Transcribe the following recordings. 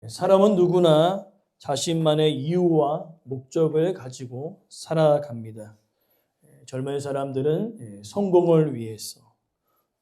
사람은 누구나 자신만의 이유와 목적을 가지고 살아갑니다. 젊은 사람들은 성공을 위해서,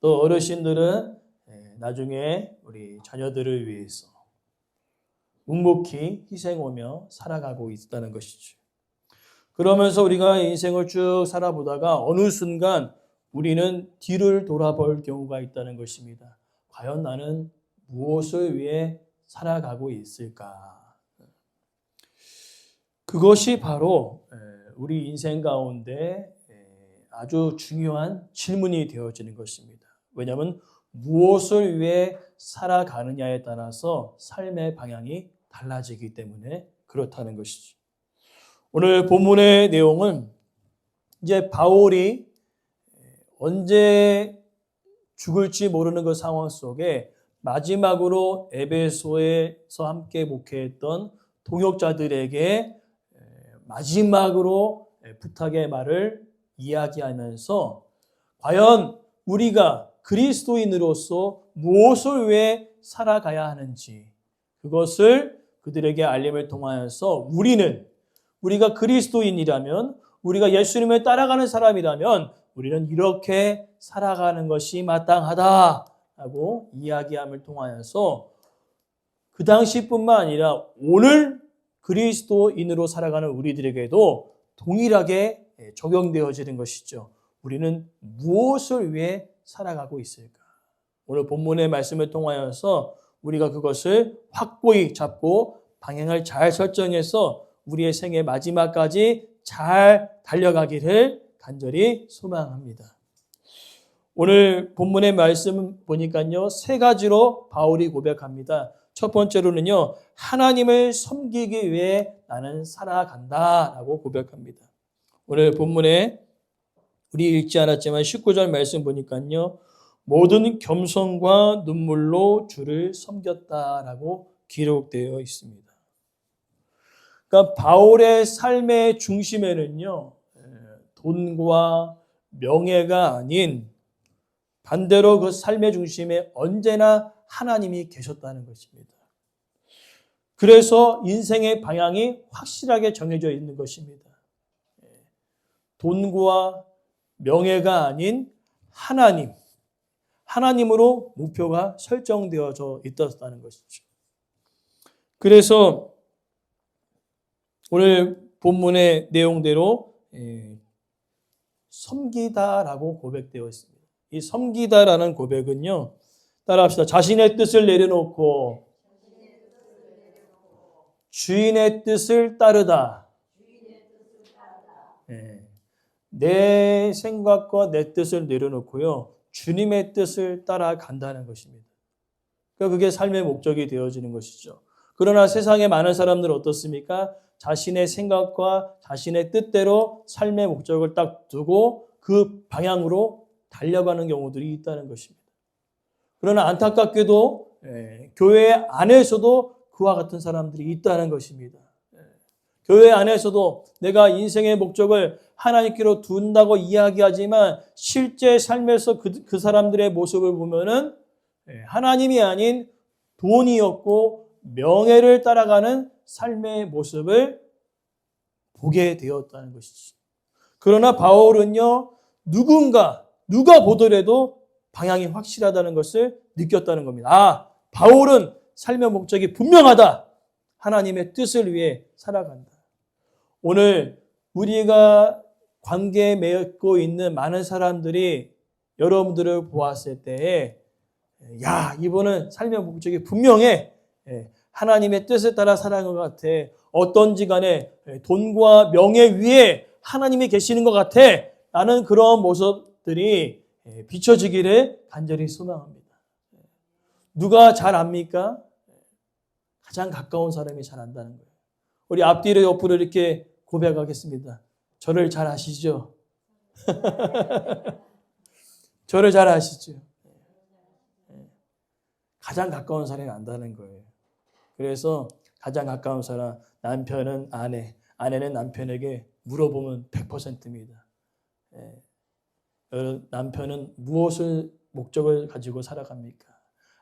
또 어르신들은 나중에 우리 자녀들을 위해서 묵묵히 희생하며 살아가고 있다는 것이죠. 그러면서 우리가 인생을 쭉 살아보다가 어느 순간 우리는 뒤를 돌아볼 경우가 있다는 것입니다. 과연 나는 무엇을 위해 살아가고 있을까? 그것이 바로 우리 인생 가운데 아주 중요한 질문이 되어지는 것입니다. 왜냐하면 무엇을 위해 살아가느냐에 따라서 삶의 방향이 달라지기 때문에 그렇다는 것이죠. 오늘 본문의 내용은 이제 바울이 언제 죽을지 모르는 그 상황 속에 마지막으로 에베소에서 함께 목회했던 동역자들에게 마지막으로 부탁의 말을 이야기하면서 과연 우리가 그리스도인으로서 무엇을 위해 살아가야 하는지 그것을 그들에게 알림을 통하여서 우리가 그리스도인이라면, 우리가 예수님을 따라가는 사람이라면 우리는 이렇게 살아가는 것이 마땅하다라고 이야기함을 통하여서 그 당시뿐만 아니라 오늘 그리스도인으로 살아가는 우리들에게도 동일하게 적용되어지는 것이죠. 우리는 무엇을 위해 살아가고 있을까? 오늘 본문의 말씀을 통하여서 우리가 그것을 확고히 잡고 방향을 잘 설정해서 우리의 생의 마지막까지 잘 달려가기를 간절히 소망합니다. 오늘 본문의 말씀 보니까요, 세 가지로 바울이 고백합니다. 첫 번째로는요, 하나님을 섬기기 위해 나는 살아간다라고 고백합니다. 오늘 본문에 우리 읽지 않았지만 19절 말씀 보니까요, 모든 겸손과 눈물로 주를 섬겼다라고 기록되어 있습니다. 그러니까 바울의 삶의 중심에는요, 돈과 명예가 아닌 반대로 그 삶의 중심에 언제나 하나님이 계셨다는 것입니다. 그래서 인생의 방향이 확실하게 정해져 있는 것입니다. 돈과 명예가 아닌 하나님으로 목표가 설정되어져 있었다는 것이죠. 그래서 오늘 본문의 내용대로 섬기다라고 고백되어 있습니다. 이 섬기다라는 고백은요, 따라합시다. 자신의 뜻을 내려놓고 주인의 뜻을 따르다. 내 생각과 내 뜻을 내려놓고요, 주님의 뜻을 따라간다는 것입니다. 그러니까 그게 삶의 목적이 되어지는 것이죠. 그러나 세상에 많은 사람들은 어떻습니까? 자신의 생각과 자신의 뜻대로 삶의 목적을 딱 두고 그 방향으로 달려가는 경우들이 있다는 것입니다. 그러나 안타깝게도 교회 안에서도 그와 같은 사람들이 있다는 것입니다. 교회 안에서도 내가 인생의 목적을 하나님께로 둔다고 이야기하지만 실제 삶에서 그 사람들의 모습을 보면은 하나님이 아닌 돈이었고 명예를 따라가는 삶의 모습을 보게 되었다는 것이죠. 그러나 바울은요, 누가 보더라도 방향이 확실하다는 것을 느꼈다는 겁니다. 바울은 삶의 목적이 분명하다. 하나님의 뜻을 위해 살아간다. 오늘 우리가 관계에 맺고 있는 많은 사람들이 여러분들을 보았을 때에 이분은 삶의 목적이 분명해. 하나님의 뜻에 따라 살아가는 것 같아. 어떤지 간에 돈과 명예 위에 하나님이 계시는 것 같아. 라는 그런 모습들이 비춰지기를 간절히 소망합니다. 누가 잘 압니까? 가장 가까운 사람이 잘 안다는 거예요. 우리 앞뒤로 옆으로 이렇게 고백하겠습니다. 저를 잘 아시죠? 저를 잘 아시죠? 가장 가까운 사람이 안다는 거예요. 그래서 가장 가까운 사람, 남편은 아내는 남편에게 물어보면 100%입니다. 남편은 무엇을 목적을 가지고 살아갑니까?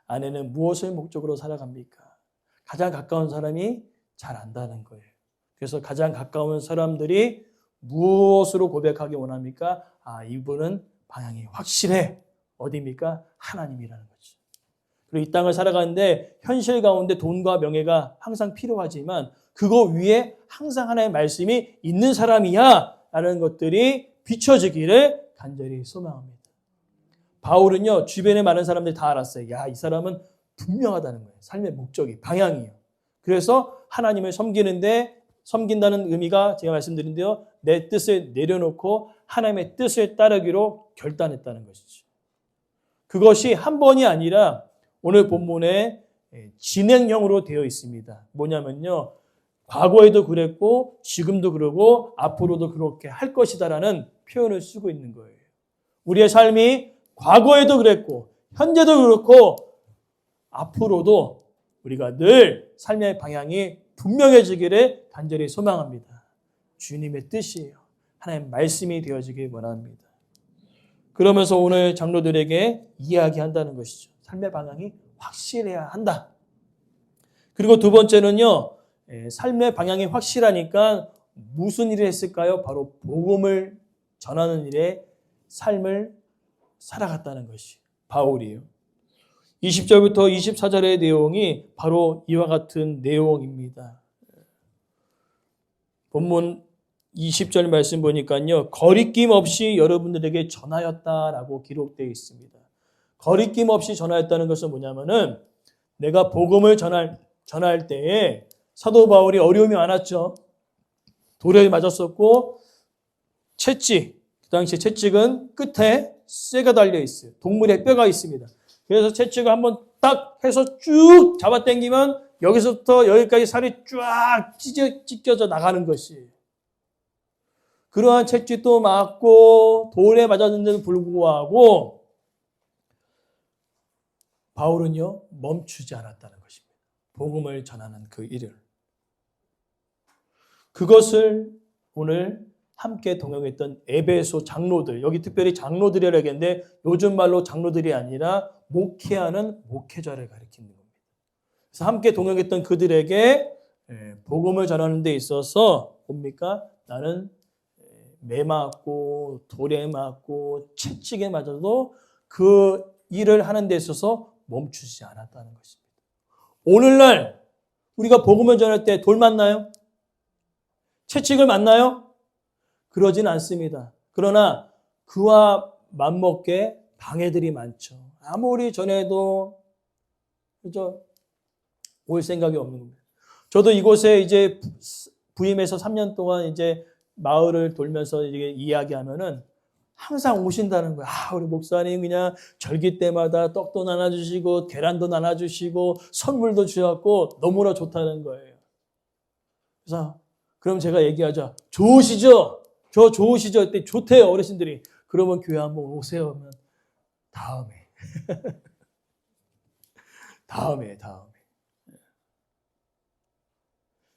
아내는 무엇을 목적으로 살아갑니까? 가장 가까운 사람이 잘 안다는 거예요. 그래서 가장 가까운 사람들이 무엇으로 고백하기 원합니까? 이분은 방향이 확실해. 어디입니까? 하나님이라는 거죠. 그리고 이 땅을 살아가는데 현실 가운데 돈과 명예가 항상 필요하지만 그거 위에 항상 하나님의 말씀이 있는 사람이야 라는 것들이 비춰지기를 간절히 소망합니다. 바울은요, 주변에 많은 사람들이 다 알았어요. 이 사람은 분명하다는 거예요. 삶의 목적이, 방향이에요. 그래서 하나님을 섬긴다는 의미가 제가 말씀드린데요, 내 뜻을 내려놓고 하나님의 뜻을 따르기로 결단했다는 것이죠. 그것이 한 번이 아니라 오늘 본문에 진행형으로 되어 있습니다. 뭐냐면요, 과거에도 그랬고 지금도 그러고 앞으로도 그렇게 할 것이다라는 표현을 쓰고 있는 거예요. 우리의 삶이 과거에도 그랬고 현재도 그렇고 앞으로도 우리가 늘 삶의 방향이 분명해지기를 간절히 소망합니다. 주님의 뜻이에요. 하나님의 말씀이 되어지길 원합니다. 그러면서 오늘 장로들에게 이야기한다는 것이죠. 삶의 방향이 확실해야 한다. 그리고 두 번째는요, 삶의 방향이 확실하니까 무슨 일을 했을까요? 바로 복음을 전하는 일에 삶을 살아갔다는 것이 바울이에요. 20절부터 24절의 내용이 바로 이와 같은 내용입니다. 본문 20절 말씀 보니까요, 거리낌 없이 여러분들에게 전하였다라고 기록되어 있습니다. 거리낌 없이 전하였다는 것은 뭐냐면은 내가 복음을 전할 때에 사도 바울이 어려움이 많았죠. 돌에 맞았었고 채찍, 그 당시 채찍은 끝에 쇠가 달려 있어요. 동물의 뼈가 있습니다. 그래서 채찍을 한번 딱 해서 쭉 잡아당기면 여기서부터 여기까지 살이 쫙 찢겨져 나가는 것이에요. 그러한 채찍도 맞고 돌에 맞았는데도 불구하고 바울은요, 멈추지 않았다는 것입니다. 복음을 전하는 그 일을. 그것을 오늘 함께 동행했던 에베소 장로들, 여기 특별히 장로들이라고 했는데 요즘 말로 장로들이 아니라 목회하는 목회자를 가리키는 겁니다. 그래서 함께 동행했던 그들에게 복음을 전하는 데 있어서 뭡니까? 나는 매 맞고 돌에 맞고 채찍에 맞아도 그 일을 하는 데 있어서 멈추지 않았다는 것입니다. 오늘날 우리가 복음을 전할 때 돌 맞나요? 채찍을 맞나요? 그러진 않습니다. 그러나 그와 맞먹게 방해들이 많죠. 아무리 전해도 그죠? 올 생각이 없는 겁니다. 저도 이곳에 이제 부임해서 3년 동안 이제 마을을 돌면서 이게 이야기하면은 항상 오신다는 거예요. 우리 목사님 그냥 절기 때마다 떡도 나눠주시고 계란도 나눠주시고 선물도 주셨고 너무나 좋다는 거예요. 그래서 그럼 제가 얘기하죠. 좋으시죠? 저 좋으시죠? 그때 좋대요, 어르신들이. 그러면 교회 한번 오세요. 하면 다음에. 다음에.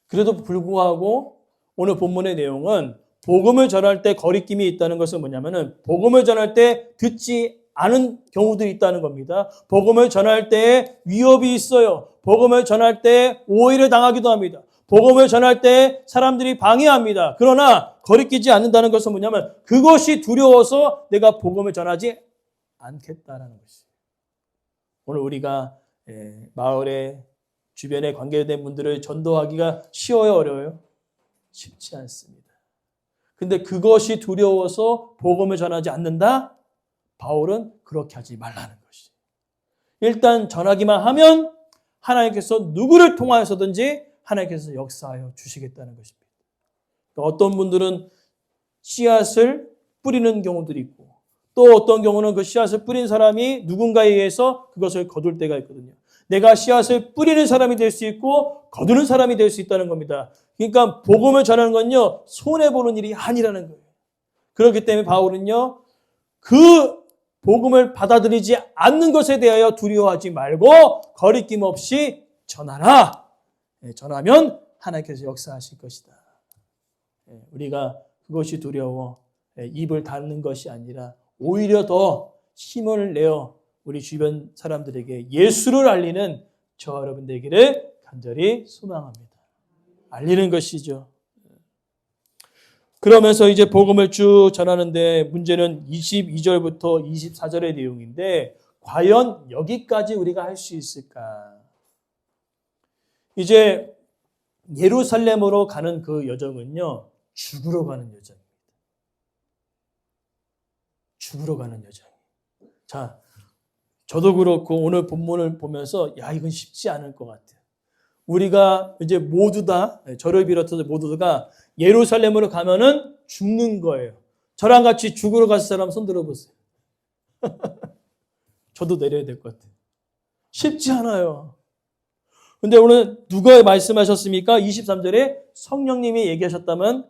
그래도 불구하고 오늘 본문의 내용은 복음을 전할 때 거리낌이 있다는 것은 뭐냐면은 복음을 전할 때 듣지 않은 경우들이 있다는 겁니다. 복음을 전할 때 위협이 있어요. 복음을 전할 때 오해를 당하기도 합니다. 복음을 전할 때 사람들이 방해합니다. 그러나 거리끼지 않는다는 것은 뭐냐면 그것이 두려워서 내가 복음을 전하지 않겠다는 것이에요. 오늘 우리가 마을에 주변에 관계된 분들을 전도하기가 쉬워요, 어려워요? 쉽지 않습니다. 근데 그것이 두려워서 복음을 전하지 않는다? 바울은 그렇게 하지 말라는 것이에요. 일단 전하기만 하면 하나님께서 누구를 통하여서든지 하나님께서 역사하여 주시겠다는 것입니다. 어떤 분들은 씨앗을 뿌리는 경우들이 있고 또 어떤 경우는 그 씨앗을 뿌린 사람이 누군가에 의해서 그것을 거둘 때가 있거든요. 내가 씨앗을 뿌리는 사람이 될 수 있고 거두는 사람이 될 수 있다는 겁니다. 그러니까 복음을 전하는 건요, 손해보는 일이 아니라는 거예요. 그렇기 때문에 바울은요, 그 복음을 받아들이지 않는 것에 대하여 두려워하지 말고 거리낌 없이 전하라. 전하면 하나님께서 역사하실 것이다. 우리가 그것이 두려워 입을 닫는 것이 아니라 오히려 더 힘을 내어 우리 주변 사람들에게 예수를 알리는 저와 여러분 되기를 간절히 소망합니다. 알리는 것이죠. 그러면서 이제 복음을 쭉 전하는데 문제는 22절부터 24절의 내용인데 과연 여기까지 우리가 할 수 있을까? 이제 예루살렘으로 가는 그 여정은요, 죽으러 가는 여정입니다. 죽으러 가는 여정. 자, 저도 그렇고 오늘 본문을 보면서 야, 이건 쉽지 않을 것 같아요. 우리가 이제 모두 다, 저를 비롯해서 모두가 예루살렘으로 가면은 죽는 거예요. 저랑 같이 죽으러 갈 사람 손 들어보세요. 저도 내려야 될 것 같아요. 쉽지 않아요. 근데 오늘 누가 말씀하셨습니까? 23절에 성령님이 얘기하셨다면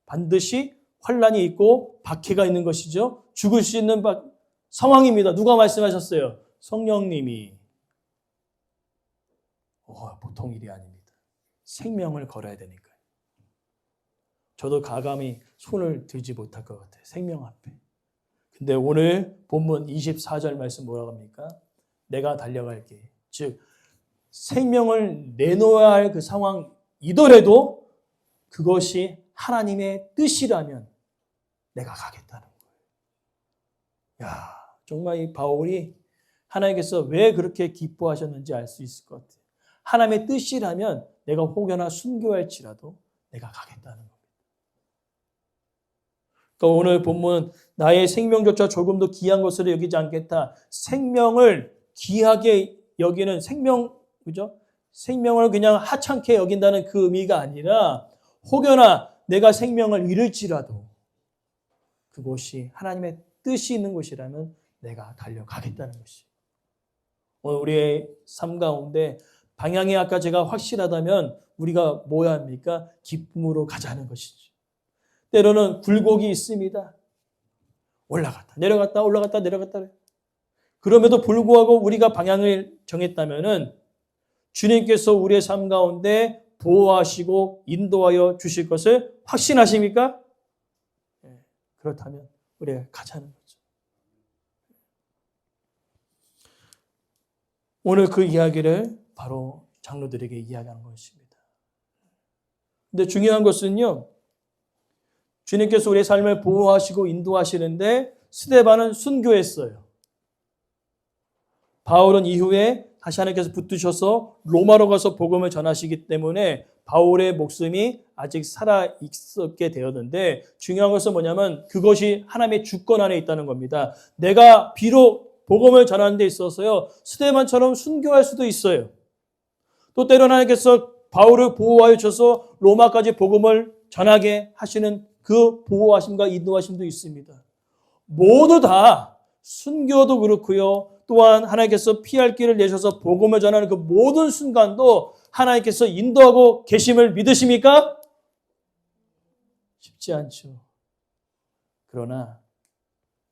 반드시 환란이 있고 박해가 있는 것이죠. 죽을 수 있는 상황입니다. 누가 말씀하셨어요? 성령님이. 보통 일이 아닙니다. 생명을 걸어야 되니까요. 저도 가감히 손을 들지 못할 것 같아요. 생명 앞에. 근데 오늘 본문 24절 말씀 뭐라고 합니까? 내가 달려갈게. 즉 생명을 내놓아야 할 그 상황이더라도 그것이 하나님의 뜻이라면 내가 가겠다는 거예요. 야, 정말 이 바울이 하나님께서 왜 그렇게 기뻐하셨는지 알 수 있을 것 같아요. 하나님의 뜻이라면 내가 혹여나 순교할지라도 내가 가겠다는 겁니다. 그러니까 오늘 본문 나의 생명조차 조금도 귀한 것으로 여기지 않겠다. 생명을 귀하게 여기는 그죠? 생명을 그냥 하찮게 여긴다는 그 의미가 아니라 혹여나 내가 생명을 잃을지라도 그곳이 하나님의 뜻이 있는 곳이라면 내가 달려가겠다는 것이. 오늘 우리의 삶 가운데 방향이 아까 제가 확실하다면 우리가 뭐 해야 합니까? 기쁨으로 가자는 것이죠. 때로는 굴곡이 있습니다. 올라갔다 내려갔다 올라갔다 내려갔다. 그럼에도 불구하고 우리가 방향을 정했다면은 주님께서 우리의 삶 가운데 보호하시고 인도하여 주실 것을 확신하십니까? 그렇다면 우리가 가자는 거죠. 오늘 그 이야기를 바로 장로들에게 이야기하는 것입니다. 근데 중요한 것은요, 주님께서 우리의 삶을 보호하시고 인도하시는데 스데반은 순교했어요. 바울은 이후에 다시 하나님께서 붙드셔서 로마로 가서 복음을 전하시기 때문에 바울의 목숨이 아직 살아 있었게 되었는데 중요한 것은 뭐냐면 그것이 하나님의 주권 안에 있다는 겁니다. 내가 비록 복음을 전하는 데 있어서요, 스데반처럼 순교할 수도 있어요. 또 때로는 하나님께서 바울을 보호하여 주셔서 로마까지 복음을 전하게 하시는 그 보호하심과 인도하심도 있습니다. 모두 다 순교도 그렇고요. 또한 하나님께서 피할 길을 내셔서 복음을 전하는 그 모든 순간도 하나님께서 인도하고 계심을 믿으십니까? 쉽지 않죠. 그러나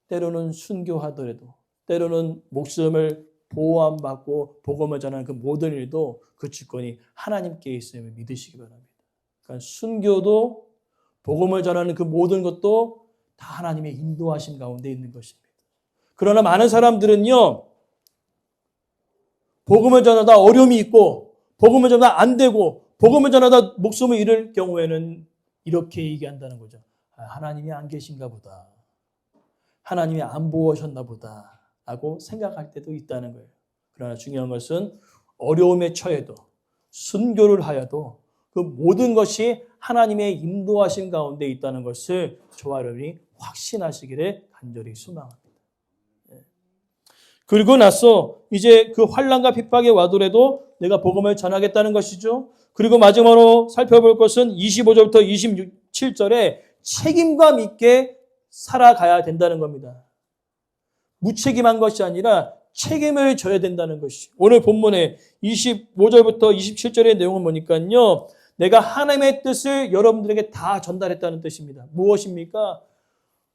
때로는 순교하더라도 때로는 목숨을 보호함받고 복음을 전하는 그 모든 일도 그 주권이 하나님께 있음을 믿으시기 바랍니다. 그러니까 순교도 복음을 전하는 그 모든 것도 다 하나님의 인도하심 가운데 있는 것입니다. 그러나 많은 사람들은요, 복음을 전하다 어려움이 있고 복음을 전하다 안 되고 복음을 전하다 목숨을 잃을 경우에는 이렇게 얘기한다는 거죠. 하나님이 안 계신가 보다. 하나님이 안 보호하셨나 보다 라고 생각할 때도 있다는 거예요. 그러나 중요한 것은 어려움에 처해도 순교를 하여도 그 모든 것이 하나님의 인도하심 가운데 있다는 것을 저와 여러분이 확신하시기를 간절히 소망합니다. 그리고 나서 이제 그 환난과 핍박이 와더라도 내가 복음을 전하겠다는 것이죠. 그리고 마지막으로 살펴볼 것은 25절부터 27절에 책임감 있게 살아가야 된다는 겁니다. 무책임한 것이 아니라 책임을 져야 된다는 것이. 오늘 본문에 25절부터 27절의 내용을 보니까요, 내가 하나님의 뜻을 여러분들에게 다 전달했다는 뜻입니다. 무엇입니까?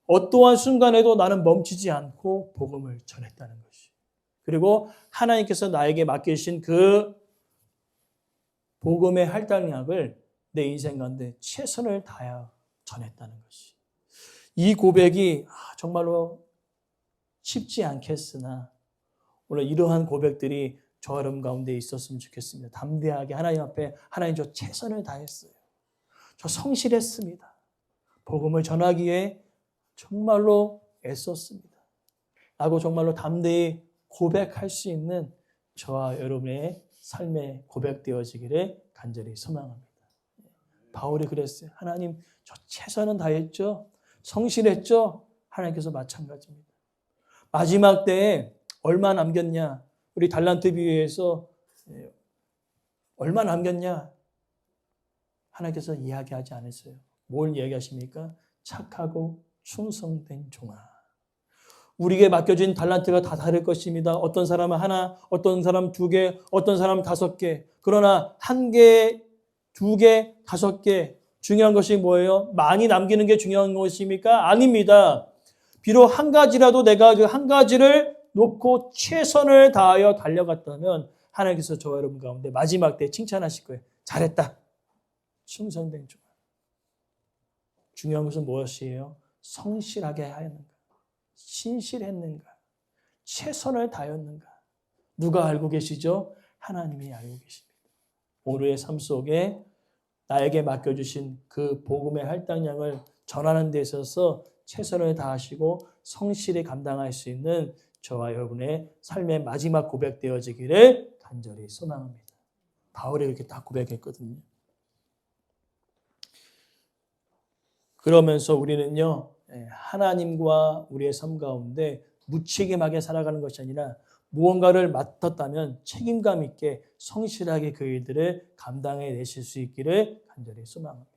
어떠한 순간에도 나는 멈추지 않고 복음을 전했다는 것이. 그리고 하나님께서 나에게 맡기신 그 복음의 할당량을 내 인생 가운데 최선을 다하여 전했다는 것이. 이 고백이 정말로 쉽지 않겠으나 오늘 이러한 고백들이 저와 여러분 가운데 있었으면 좋겠습니다. 담대하게 하나님 앞에 하나님 저 최선을 다했어요. 저 성실했습니다. 복음을 전하기에 정말로 애썼습니다. 라고 정말로 담대히 고백할 수 있는 저와 여러분의 삶에 고백되어지기를 간절히 소망합니다. 바울이 그랬어요. 하나님 저 최선은 다했죠. 성실했죠. 하나님께서 마찬가지입니다. 마지막 때에 얼마 남겼냐. 우리 달란트 비유에서 얼마 남겼냐. 하나님께서 이야기하지 않았어요. 뭘 이야기하십니까? 착하고 충성된 종아. 우리에게 맡겨진 달란트가 다 다를 것입니다. 어떤 사람은 하나, 어떤 사람 2개, 어떤 사람은 5개. 그러나 1개, 2개, 5개. 중요한 것이 뭐예요? 많이 남기는 게 중요한 것입니까? 아닙니다. 비록 한 가지라도 내가 그 한 가지를 놓고 최선을 다하여 달려갔다면 하나님께서 저와 여러분 가운데 마지막 때 칭찬하실 거예요. 잘했다. 충성된 종. 중요한 것은 무엇이에요? 성실하게 하였는가? 신실했는가? 최선을 다했는가? 누가 알고 계시죠? 하나님이 알고 계십니다. 오늘의 삶 속에 나에게 맡겨주신 그 복음의 할당량을 전하는 데 있어서 최선을 다하시고 성실히 감당할 수 있는 저와 여러분의 삶의 마지막 고백되어지기를 간절히 소망합니다. 바울이 이렇게 딱 고백했거든요. 그러면서 우리는요, 하나님과 우리의 삶 가운데 무책임하게 살아가는 것이 아니라 무언가를 맡았다면 책임감 있게 성실하게 그 일들을 감당해 내실 수 있기를 간절히 소망합니다.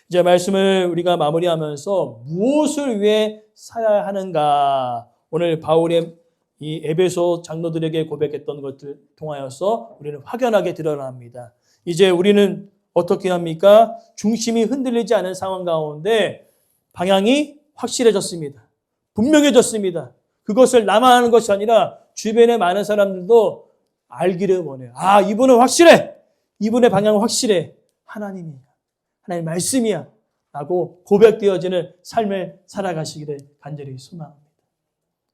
이제 말씀을 우리가 마무리하면서 무엇을 위해 살아야 하는가? 오늘 바울의 이 에베소 장로들에게 고백했던 것들 통하여서 우리는 확연하게 드러납니다. 이제 우리는 어떻게 합니까? 중심이 흔들리지 않은 상황 가운데 방향이 확실해졌습니다. 분명해졌습니다. 그것을 나만 하는 것이 아니라 주변의 많은 사람들도 알기를 원해요. 아, 이분은 확실해. 이분의 방향은 확실해. 하나님이야. 하나님 말씀이야. 라고 고백되어지는 삶을 살아가시기를 간절히 소망합니다.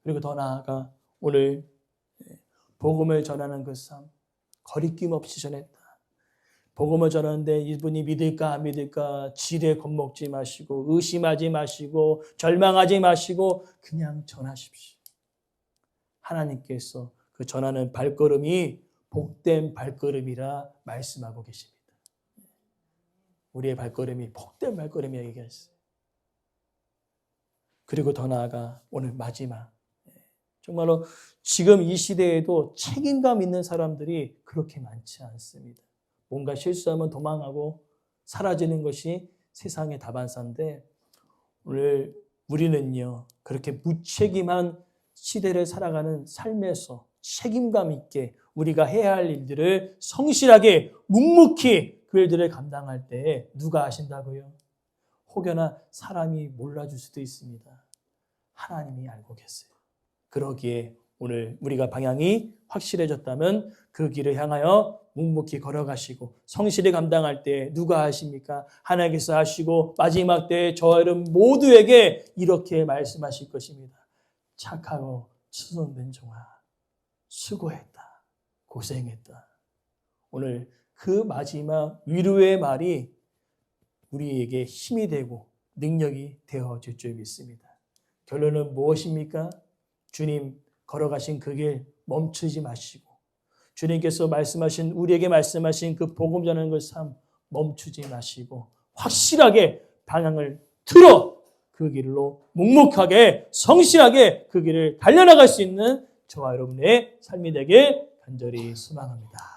그리고 더 나아가 오늘 복음을 전하는 그 삶, 거리낌 없이 전했다. 복음을 전하는데 이분이 믿을까 안 믿을까 지레 겁먹지 마시고 의심하지 마시고 절망하지 마시고 그냥 전하십시오. 하나님께서 그 전하는 발걸음이 복된 발걸음이라 말씀하고 계십니다. 우리의 발걸음이 복된 발걸음이라고 얘기했어요. 그리고 더 나아가 오늘 마지막 정말로 지금 이 시대에도 책임감 있는 사람들이 그렇게 많지 않습니다. 뭔가 실수하면 도망하고 사라지는 것이 세상의 다반사인데 오늘 우리는요 그렇게 무책임한 시대를 살아가는 삶에서 책임감 있게 우리가 해야 할 일들을 성실하게 묵묵히 그 일들을 감당할 때 누가 아신다고요? 혹여나 사람이 몰라줄 수도 있습니다. 하나님이 알고 계세요. 그러기에 오늘 우리가 방향이 확실해졌다면 그 길을 향하여 묵묵히 걸어가시고 성실히 감당할 때 누가 하십니까? 하나님께서 하시고 마지막 때에 저와 여러분 모두에게 이렇게 말씀하실 것입니다. 착하고 충성된 종아, 수고했다, 고생했다. 오늘 그 마지막 위로의 말이 우리에게 힘이 되고 능력이 되어질 줄 믿습니다. 결론은 무엇입니까? 주님 걸어가신 그 길 멈추지 마시고 주님께서 말씀하신 우리에게 말씀하신 그 복음 전하는 그 삶 멈추지 마시고 확실하게 방향을 틀어 그 길로 묵묵하게 성실하게 그 길을 달려나갈 수 있는 저와 여러분의 삶이 되길 간절히 소망합니다.